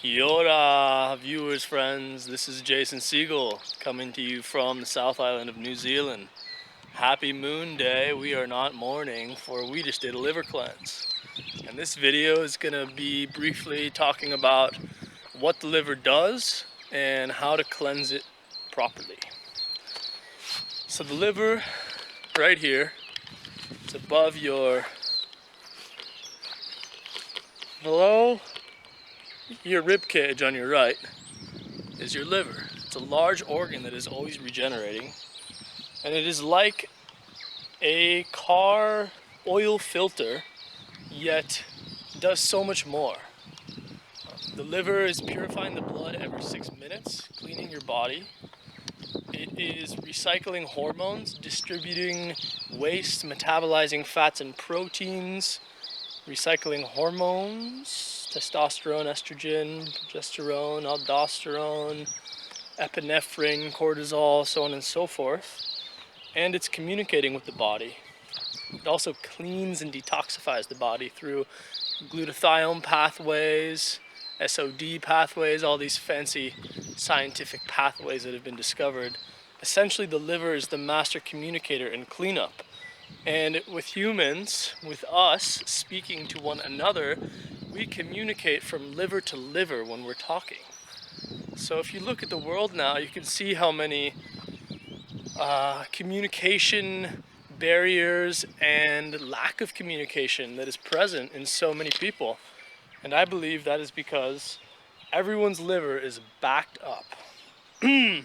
Kia ora, viewers, friends. This is Jason Siegel coming to you from the South Island of New Zealand. Happy Moon Day. We are not mourning, for we just did a liver cleanse. And this video is going to be briefly talking about what the liver does and how to cleanse it properly. So the liver, right here, it's above below your rib cage on your right is your liver. It's a large organ that is always regenerating, and it is like a car oil filter, yet does so much more. The liver is purifying the blood every 6 minutes, cleaning your body. It is recycling hormones, distributing waste, metabolizing fats and proteins, recycling hormones, testosterone, estrogen, progesterone, aldosterone, epinephrine, cortisol, so on and so forth. And it's communicating with the body. It also cleans and detoxifies the body through glutathione pathways, SOD pathways, all these fancy scientific pathways that have been discovered. Essentially, the liver is the master communicator and cleanup. And with humans, with us speaking to one another, we communicate from liver to liver when we're talking. So if you look at the world now, you can see how many communication barriers and lack of communication that is present in so many people. And I believe that is because everyone's liver is backed up. The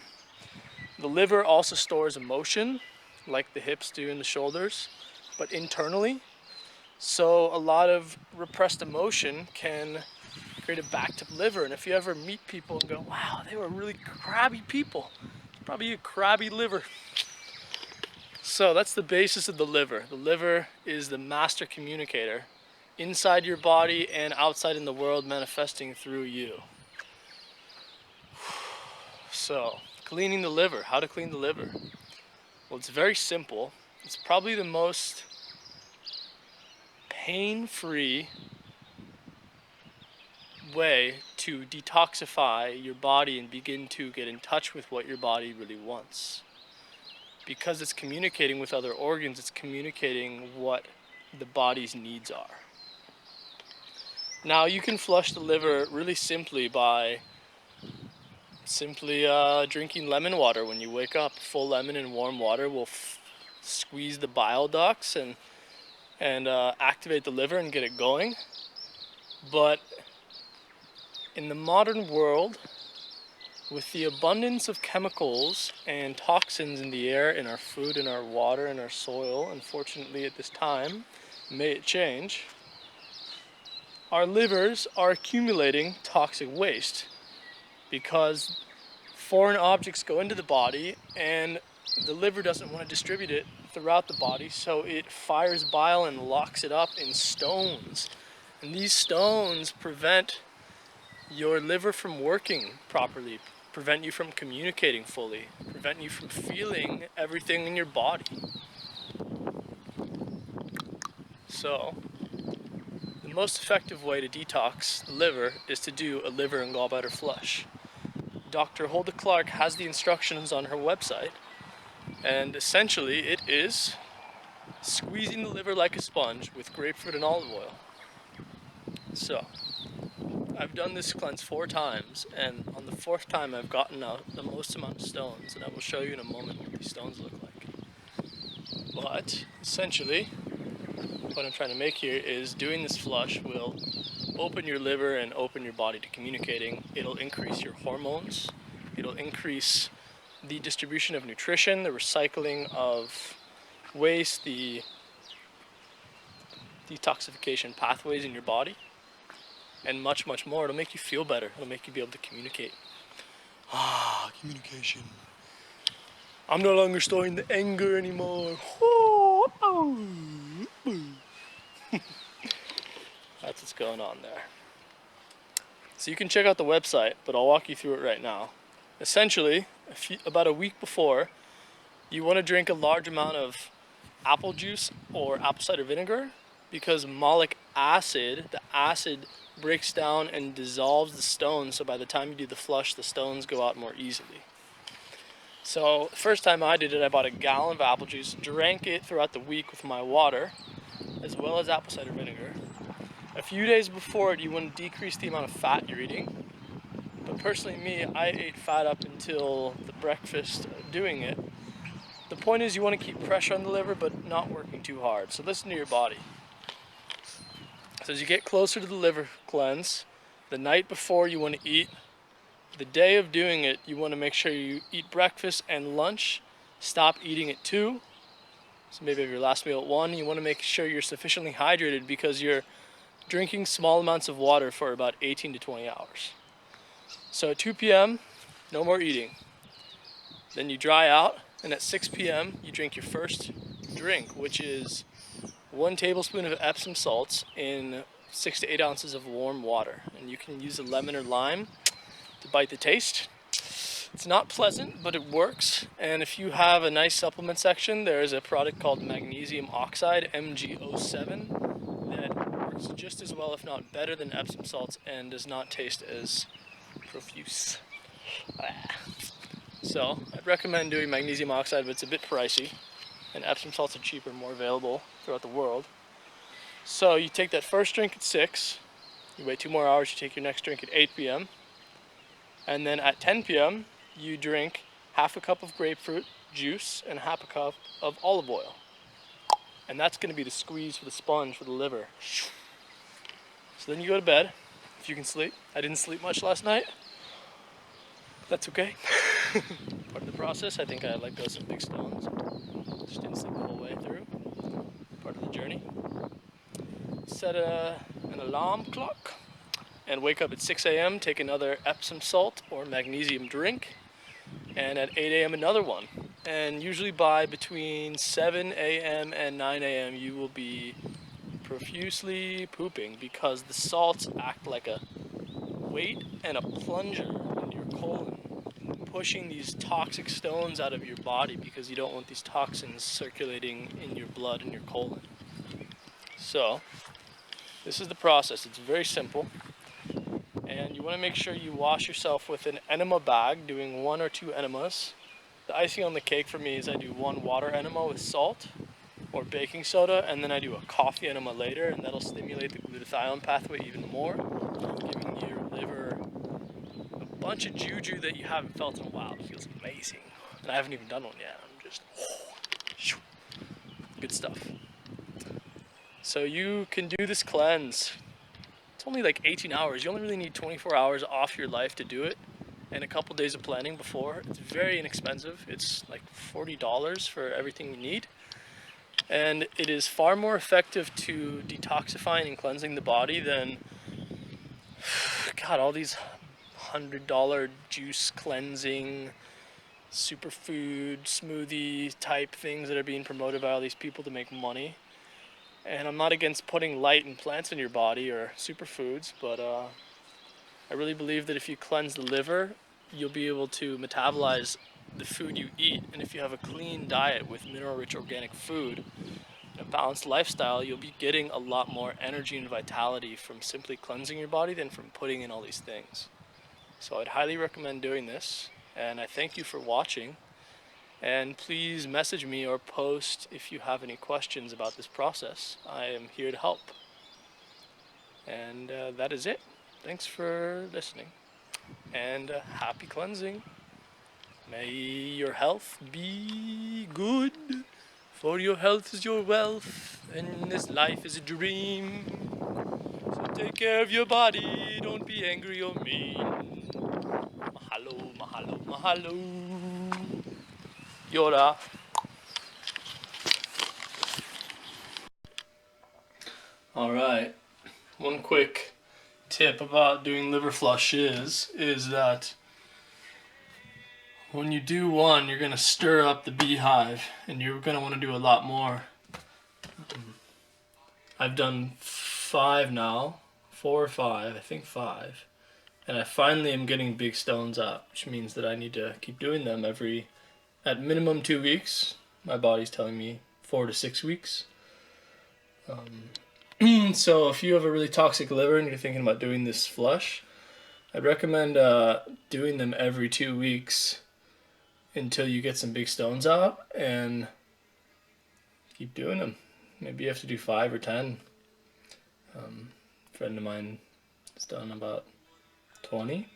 liver also stores emotion, like the hips do and the shoulders, but internally. So a lot of repressed emotion can create a backed up liver. And if you ever meet people and go, wow, they were really crabby people, it's probably a crabby liver. So that's the basis of the liver. The liver is the master communicator inside your body and outside in the world, manifesting through you. So, cleaning the liver. How to clean the liver? Well, it's very simple. It's probably the most pain-free way to detoxify your body and begin to get in touch with what your body really wants. Because it's communicating with other organs, it's communicating what the body's needs are. Now, you can flush the liver really simply by drinking lemon water when you wake up. Full lemon in warm water will squeeze the bile ducts and activate the liver and get it going. But in the modern world, with the abundance of chemicals and toxins in the air, in our food, in our water, in our soil, unfortunately at this time, may it change, our livers are accumulating toxic waste because foreign objects go into the body and the liver doesn't want to distribute it throughout the body, so it fires bile and locks it up in stones. And these stones prevent your liver from working properly, prevent you from communicating fully, prevent you from feeling everything in your body. So, the most effective way to detox the liver is to do a liver and gallbladder flush. Dr. Holda Clarke has the instructions on her website, and essentially it is squeezing the liver like a sponge with grapefruit and olive oil. So, I've done this cleanse 4 times, and on the 4th time I've gotten out the most amount of stones, and I will show you in a moment what these stones look like. But, essentially, what I'm trying to make here is doing this flush will open your liver and open your body to communicating. It'll increase your hormones. It'll increase the distribution of nutrition, the recycling of waste, the detoxification pathways in your body, and much, much more. It'll make you feel better. It'll make you be able to communicate. Communication. I'm no longer storing the anger anymore. That's what's going on there. So you can check out the website, but I'll walk you through it right now. Essentially, about a week before, you want to drink a large amount of apple juice or apple cider vinegar, because malic acid, the acid breaks down and dissolves the stones, so by the time you do the flush, the stones go out more easily. So the first time I did it, I bought a gallon of apple juice, drank it throughout the week with my water, as well as apple cider vinegar. A few days before it, you want to decrease the amount of fat you're eating. But personally, me, I ate fat up until the breakfast doing it. The point is you want to keep pressure on the liver, but not working too hard. So listen to your body. So as you get closer to the liver cleanse, the night before you want to eat. The day of doing it, you want to make sure you eat breakfast and lunch. Stop eating at 2. So maybe have your last meal at 1. You want to make sure you're sufficiently hydrated because you're drinking small amounts of water for about 18 to 20 hours. So at 2 p.m., no more eating. Then you dry out, and at 6 p.m., you drink your first drink, which is 1 tablespoon of Epsom salts in 6 to 8 ounces of warm water. And you can use a lemon or lime to bite the taste. It's not pleasant, but it works. And if you have a nice supplement section, there is a product called magnesium oxide, MgO7, that works just as well, if not better, than Epsom salts and does not taste as profuse. So I'd recommend doing magnesium oxide, but it's a bit pricey, and Epsom salts are cheaper, more available throughout the world. So you take that first drink at 6, you wait 2 more hours, you take your next drink at 8 p.m. And then at 10 p.m., you drink half a cup of grapefruit juice and half a cup of olive oil. And that's going to be the squeeze for the sponge for the liver. So then you go to bed, if you can sleep. I didn't sleep much last night. That's okay. Part of the process. I think I let go some big stones. Just didn't sleep the whole way through. Part of the journey. Set an alarm clock. And wake up at 6 a.m., take another Epsom salt or magnesium drink, and at 8 a.m. another one. And usually by between 7 a.m. and 9 a.m. you will be profusely pooping because the salts act like a weight and a plunger into your colon, pushing these toxic stones out of your body because you don't want these toxins circulating in your blood and your colon. So, this is the process. It's very simple. And you want to make sure you wash yourself with an enema bag, doing 1 or 2 enemas. The icing on the cake for me is I do 1 water enema with salt or baking soda, and then I do a coffee enema later, and that'll stimulate the glutathione pathway even more, giving your liver a bunch of juju that you haven't felt in a while. It feels amazing. And I haven't even done one yet. I'm just good stuff. So you can do this cleanse. It's only like 18 hours. You only really need 24 hours off your life to do it, and a couple days of planning before. It's very inexpensive. It's like $40 for everything you need. And it is far more effective to detoxifying and cleansing the body than, God, all these $100 juice cleansing, superfood, smoothie type things that are being promoted by all these people to make money. And I'm not against putting light and plants in your body or superfoods, but I really believe that if you cleanse the liver, you'll be able to metabolize the food you eat. And if you have a clean diet with mineral-rich organic food and a balanced lifestyle, you'll be getting a lot more energy and vitality from simply cleansing your body than from putting in all these things. So I'd highly recommend doing this, and I thank you for watching. And please message me or post if you have any questions about this process. I am here to help. And that is it. Thanks for listening. And happy cleansing. May your health be good. For your health is your wealth. And this life is a dream. So take care of your body. Don't be angry or mean. Mahalo, mahalo, mahalo. Yoda. Alright, one quick tip about doing liver flush is that when you do one, you're going to stir up the beehive, and you're going to want to do a lot more. I've done 5 now, 4 or 5, I think 5, and I finally am getting big stones up, which means that I need to keep doing them at minimum 2 weeks. My body's telling me 4 to 6 weeks. So if you have a really toxic liver and you're thinking about doing this flush, I'd recommend doing them every 2 weeks until you get some big stones out, and keep doing them. Maybe you have to do 5 or 10. A friend of mine has done about 20.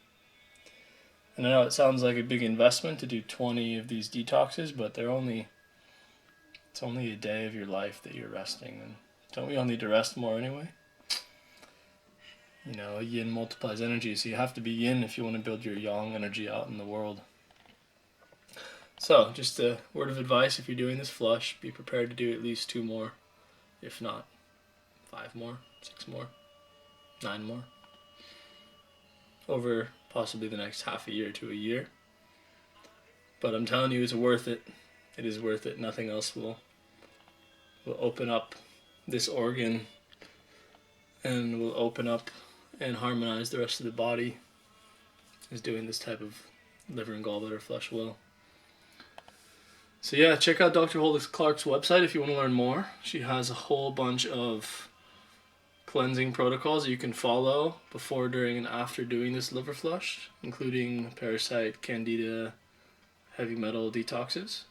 And I know it sounds like a big investment to do 20 of these detoxes, but it's only a day of your life that you're resting. And don't we all need to rest more anyway? You know, yin multiplies energy, so you have to be yin if you want to build your yang energy out in the world. So, just a word of advice: if you're doing this flush, be prepared to do at least 2 more, if not 5 more, 6 more, 9 more, over possibly the next half a year to a year. But I'm telling you, it's worth it. It is worth it. Nothing else will open up this organ and will open up and harmonize the rest of the body as doing this type of liver and gallbladder flush will. So yeah, check out Dr. Holda Clarke's website if you want to learn more. She has a whole bunch of cleansing protocols that you can follow before, during, and after doing this liver flush, including parasite, candida, heavy metal detoxes.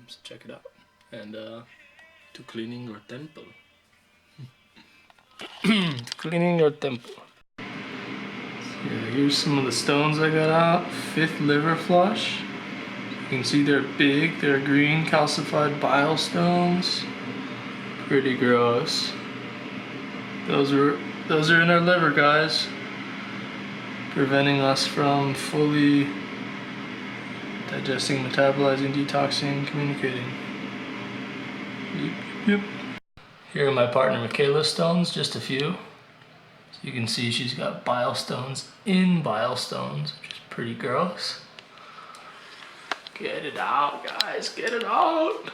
So check it out. And to cleaning your temple. To cleaning your temple. So yeah, here's some of the stones I got out. 5th liver flush. You can see they're big. They're green calcified bile stones. Pretty gross. Those are in our liver, guys, preventing us from fully digesting, metabolizing, detoxing, communicating. Yep. Here are my partner Michaela's stones, just a few. So you can see she's got bile stones in bile stones, which is pretty gross. Get it out, guys, get it out.